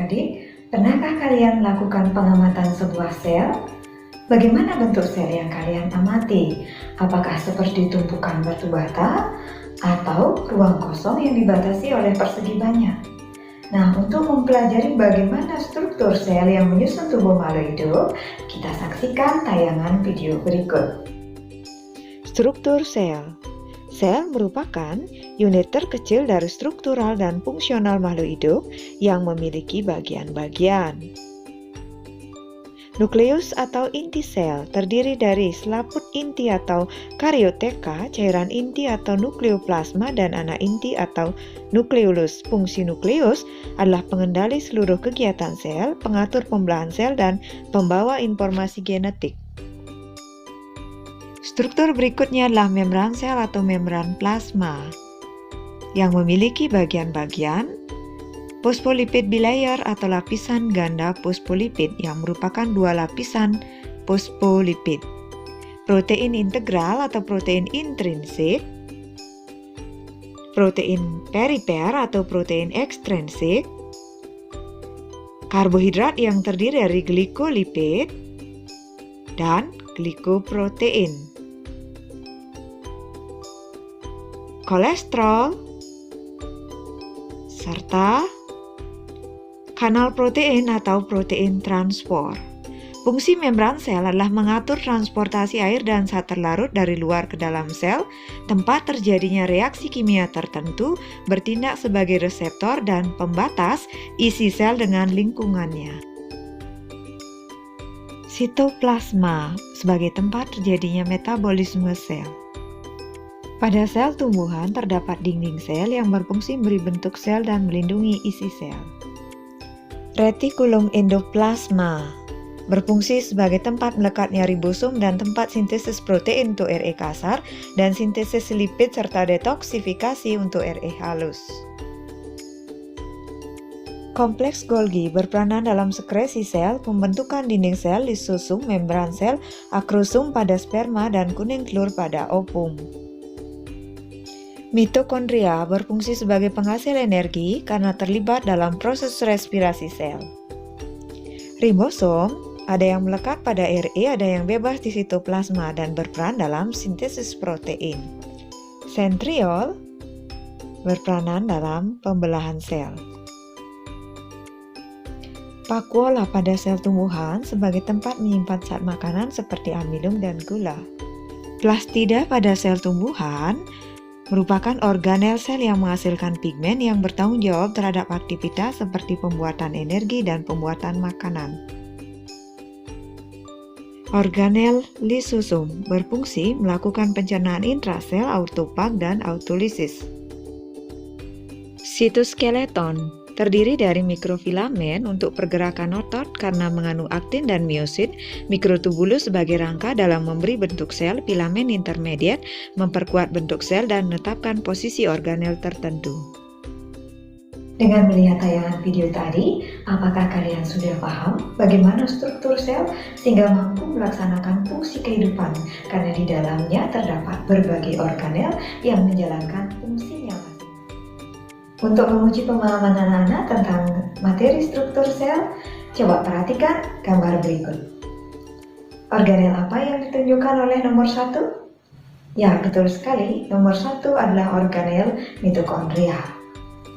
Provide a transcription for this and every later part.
adik-adik, pernahkah kalian melakukan pengamatan sebuah sel? Bagaimana bentuk sel yang kalian amati? Apakah seperti tumpukan batu bata atau ruang kosong yang dibatasi oleh persegi banyak? Nah, untuk mempelajari bagaimana struktur sel yang menyusun tubuh makhluk hidup, kita saksikan tayangan video berikut. Struktur sel. Sel merupakan unit terkecil dari struktural dan fungsional makhluk hidup yang memiliki bagian-bagian. Nukleus atau inti sel terdiri dari selaput inti atau karioteka, cairan inti atau nukleoplasma, dan anak inti atau nukleolus. Fungsi nukleus adalah pengendali seluruh kegiatan sel, pengatur pembelahan sel, dan pembawa informasi genetik. Struktur berikutnya adalah membran sel atau membran plasma yang memiliki bagian-bagian fosfolipid bilayer atau lapisan ganda fosfolipid yang merupakan dua lapisan fosfolipid, protein integral atau protein intrinsik, protein periper atau protein ekstrinsik, karbohidrat yang terdiri dari glikolipid, dan glikoprotein. Kolesterol, serta kanal protein atau protein transport. Fungsi membran sel adalah mengatur transportasi air dan zat terlarut dari luar ke dalam sel, tempat terjadinya reaksi kimia tertentu, bertindak sebagai reseptor dan pembatas isi sel dengan lingkungannya. Sitoplasma sebagai tempat terjadinya metabolisme sel. Pada sel tumbuhan terdapat dinding sel yang berfungsi memberi bentuk sel dan melindungi isi sel. Retikulum endoplasma berfungsi sebagai tempat melekatnya ribosom dan tempat sintesis protein untuk RE kasar dan sintesis lipid serta detoksifikasi untuk RE halus. Kompleks Golgi berperanan dalam sekresi sel, pembentukan dinding sel, lisosum, membran sel, akrosum pada sperma, dan kuning telur pada ovum. Mitokondria berfungsi sebagai penghasil energi karena terlibat dalam proses respirasi sel. Ribosom ada yang melekat pada RE, ada yang bebas di sitoplasma dan berperan dalam sintesis protein. Sentriol berperanan dalam pembelahan sel. Vakuola pada sel tumbuhan sebagai tempat menyimpan zat makanan seperti amilum dan gula. Plastida pada sel tumbuhan merupakan organel sel yang menghasilkan pigmen yang bertanggung jawab terhadap aktivitas seperti pembuatan energi dan pembuatan makanan. Organel lisosum berfungsi melakukan pencernaan intrasel, autofag, dan autolisis. Sitoskeleton terdiri dari mikrofilamen untuk pergerakan otot karena mengandung aktin dan miosit, mikrotubulus sebagai rangka dalam memberi bentuk sel, filamen intermediate memperkuat bentuk sel dan menetapkan posisi organel tertentu. Dengan melihat tayangan video tadi, apakah kalian sudah paham bagaimana struktur sel sehingga mampu melaksanakan fungsi kehidupan karena di dalamnya terdapat berbagai organel yang menjalankan fungsinya masing-masing. Untuk menguji pemahaman anak-anak tentang materi struktur sel, coba perhatikan gambar berikut. Organel apa yang ditunjukkan oleh nomor 1? Ya, betul sekali, nomor 1 adalah organel mitokondria.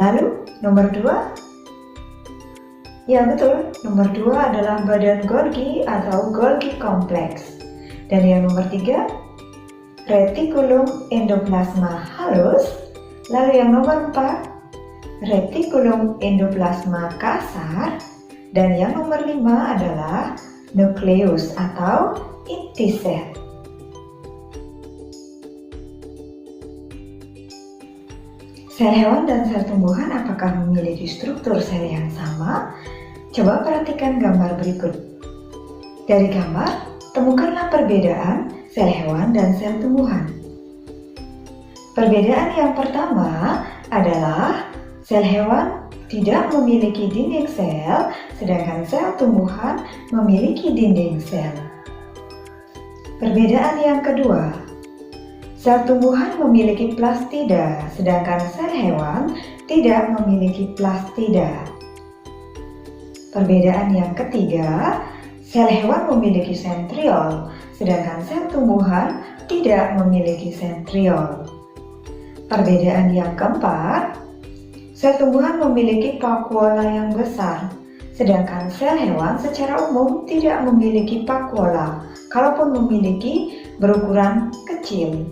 Lalu, nomor 2? Ya, betul, nomor 2 adalah badan Golgi atau Golgi kompleks. Dan yang nomor 3, retikulum endoplasma halus. Lalu yang nomor 4, retikulum endoplasma kasar, dan yang nomor 5 adalah nukleus atau inti sel. Sel hewan dan sel tumbuhan apakah memiliki struktur sel yang sama? Coba perhatikan gambar berikut. Dari gambar, temukanlah perbedaan sel hewan dan sel tumbuhan. Perbedaan yang pertama adalah sel hewan tidak memiliki dinding sel, sedangkan sel tumbuhan memiliki dinding sel. Perbedaan yang kedua, sel tumbuhan memiliki plastida, sedangkan sel hewan tidak memiliki plastida. Perbedaan yang ketiga, sel hewan memiliki sentriol, sedangkan sel tumbuhan tidak memiliki sentriol. Perbedaan yang keempat, sel tumbuhan memiliki vakuola yang besar, sedangkan sel hewan secara umum tidak memiliki vakuola, kalaupun memiliki berukuran kecil.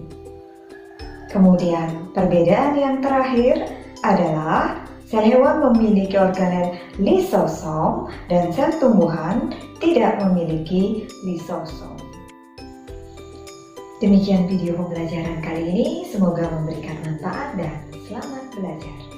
Kemudian, perbedaan yang terakhir adalah sel hewan memiliki organel lisosom dan sel tumbuhan tidak memiliki lisosom. Demikian video pembelajaran kali ini, semoga memberikan manfaat dan selamat belajar.